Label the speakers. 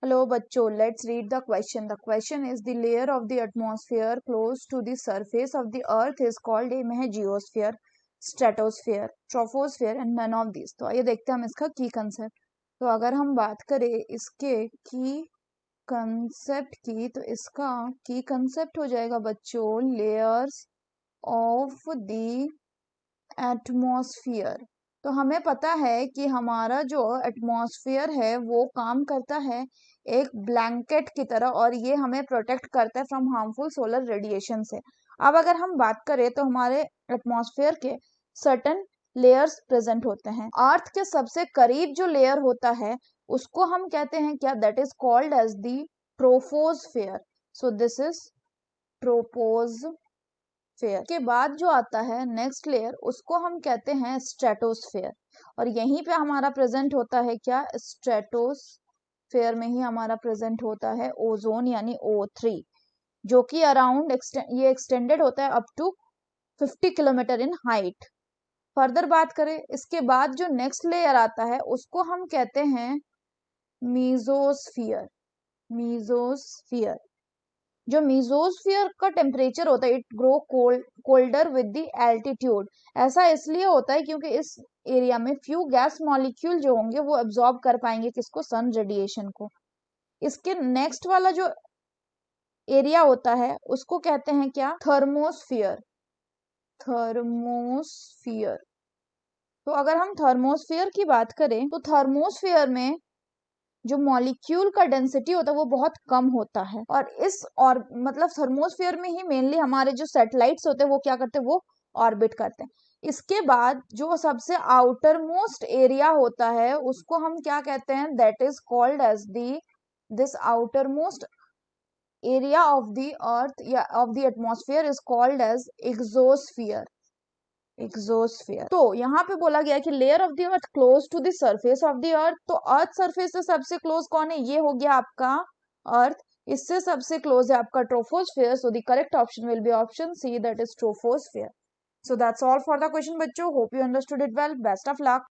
Speaker 1: Hello बच्चों, let's read the question. The question is the layer of the atmosphere close to the surface of the earth is called a है geosphere, stratosphere, troposphere and none of these. तो आइए देखते हैं हम इसका की concept. तो अगर हम बात करें इसके की कंसेप्ट की, तो इसका की कंसेप्ट हो जाएगा बच्चों लेयर्स ऑफ द एटमॉस्फेयर. तो हमें पता है कि हमारा जो एटमॉस्फेयर है वो काम करता है एक ब्लैंकेट की तरह, और ये हमें प्रोटेक्ट करता है फ्रॉम हार्मफुल सोलर रेडिएशन से. अब अगर हम बात करें तो हमारे एटमॉस्फेयर के सर्टेन लेयर्स प्रेजेंट होते हैं. अर्थ के सबसे करीब जो लेयर होता है उसको हम कहते हैं क्या, that is called as the troposphere. So this is troposphere. के बाद जो आता है नेक्स्ट लेयर उसको हम कहते हैं स्ट्रेटोस्फेयर, और यहीं पे हमारा प्रेजेंट होता है क्या, स्ट्रेटोस्फेयर में ही हमारा प्रेजेंट होता है ओजोन यानी O3, जो कि अराउंड ये एक्सटेंडेड होता है up to 50 kilometre in height. Further बात करें इसके बाद जो नेक्स्ट लेयर आता है उसको हम कहते हैं मीजोस्फियर. मीजोस्फियर, जो मीजोस्फियर का टेम्परेचर होता है it grow colder with the altitude. ऐसा इसलिए होता है क्योंकि इस एरिया में फ्यू गैस मॉलिक्यूल जो होंगे वो एब्जॉर्ब कर पाएंगे किसको, सन रेडिएशन को. इसके नेक्स्ट वाला जो एरिया होता है उसको कहते हैं क्या, थर्मोस्फियर. थर्मोस्फियर. तो अगर हम थर्मोस्फियर की बात करें तो थर्मोस्फियर में जो मॉलिक्यूल का डेंसिटी होता है वो बहुत कम होता है, और मतलब थर्मोस्फियर में ही मेनली हमारे जो सैटेलाइट्स होते हैं वो क्या करते हैं, वो ऑर्बिट करते हैं. इसके बाद जो सबसे आउटर मोस्ट एरिया होता है उसको हम क्या कहते हैं, that is called as this outermost area of the earth या of the atmosphere is called as exosphere. Exosphere. तो यहाँ पे बोला गया कि layer of the earth close to the surface of the earth. तो अर्थ सरफेस से सबसे क्लोज कौन है, ये हो गया आपका अर्थ. इससे सबसे क्लोज है आपका troposphere. So the correct option will be option C, that is troposphere. So that's all for the question बच्चों. Hope you understood it well. Best of luck.